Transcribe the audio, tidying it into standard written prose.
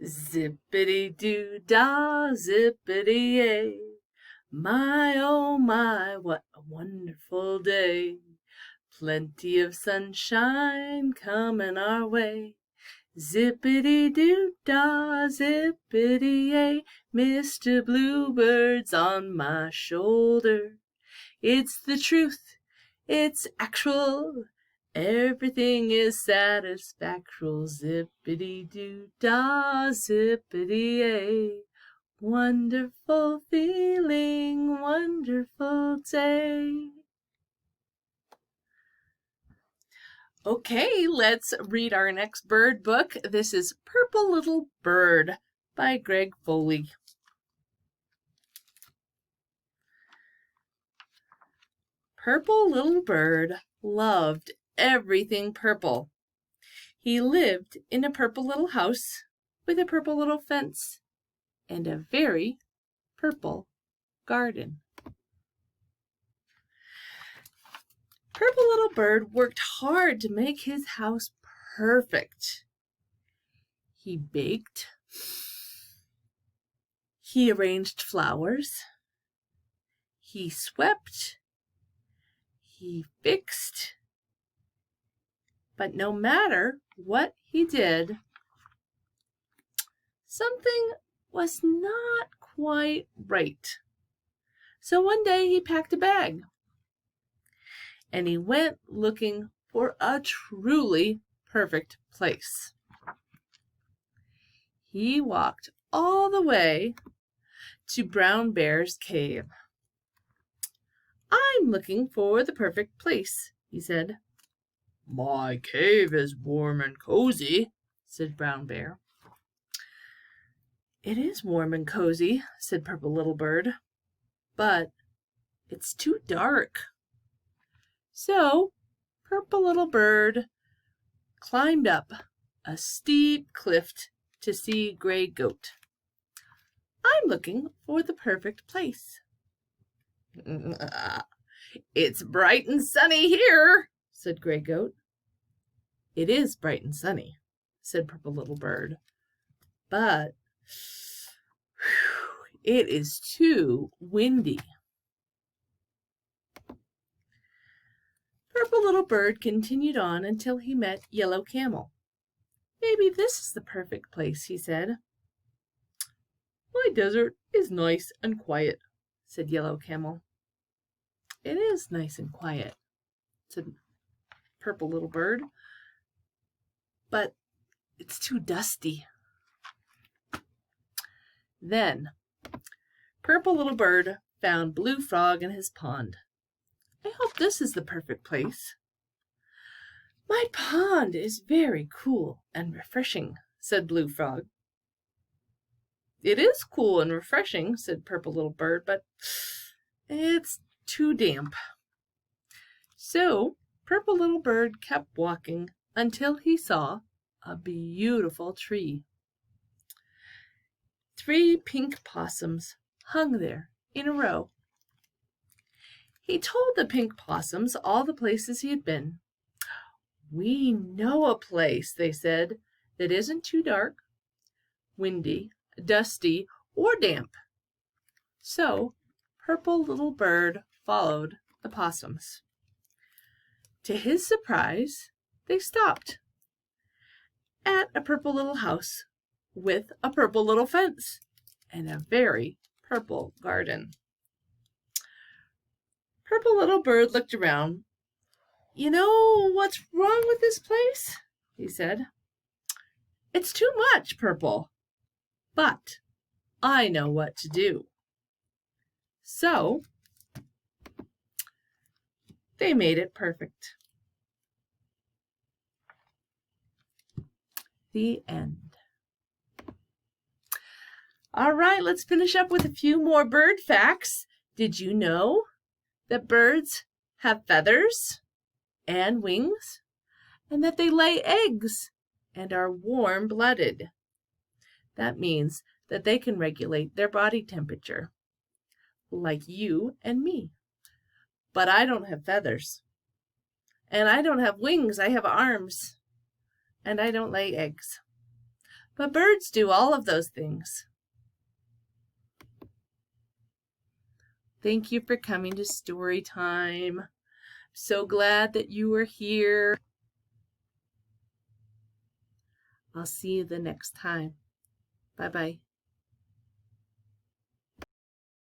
Zippity-doo-dah, zippity-yay. My, oh my, what a wonderful day. Plenty of sunshine coming our way. Zippity-doo-dah, zippity-yay. Mr. Bluebird's on my shoulder. It's the truth, it's actual. Everything is satisfactory. Zippity-doo-dah, zippity-yay. Wonderful feeling, wonderful day. Okay, let's read our next bird book. This is Purple Little Bird by Greg Foley. Purple Little Bird loved everything purple. He lived in a purple little house with a purple little fence and a very purple garden. Purple Little Bird worked hard to make his house perfect. He baked, he arranged flowers, he swept, he fixed, but no matter what he did, something was not quite right. So one day he packed a bag and he went looking for a truly perfect place. He walked all the way to Brown Bear's cave. "I'm looking for the perfect place," he said. "My cave is warm and cozy," said Brown Bear. "It is warm and cozy," said Purple Little Bird, "but it's too dark." So Purple Little Bird climbed up a steep cliff to see Gray Goat. "I'm looking for the perfect place." "It's bright and sunny here," said Gray Goat. "It is bright and sunny," said Purple Little Bird, "but it is too windy." Purple Little Bird continued on until he met Yellow Camel. "Maybe this is the perfect place," he said. "My desert is nice and quiet," said Yellow Camel. "It is nice and quiet," said Purple Little Bird, "but it's too dusty." Then Purple Little Bird found Blue Frog in his pond. "I hope this is the perfect place." "My pond is very cool and refreshing," said Blue Frog. "It is cool and refreshing," said Purple Little Bird, "but it's too damp." So Purple Little Bird kept walking until he saw a beautiful tree. 3 pink possums hung there in a row. He told the pink possums all the places he had been. "We know a place," they said, "that isn't too dark, windy, dusty, or damp." So Purple Little Bird followed the possums. To his surprise, they stopped at a purple little house with a purple little fence and a very purple garden. Purple Little Bird looked around. "You know what's wrong with this place?" he said. "It's too much purple, but I know what to do." So they made it perfect. The end. All right, let's finish up with a few more bird facts. Did you know that birds have feathers and wings, and that they lay eggs and are warm-blooded? That means that they can regulate their body temperature, like you and me. But I don't have feathers, and I don't have wings. I have arms, and I don't lay eggs. but birds do all of those things. Thank you for coming to story time. So glad that you were here. I'll see you the next time. Bye-bye.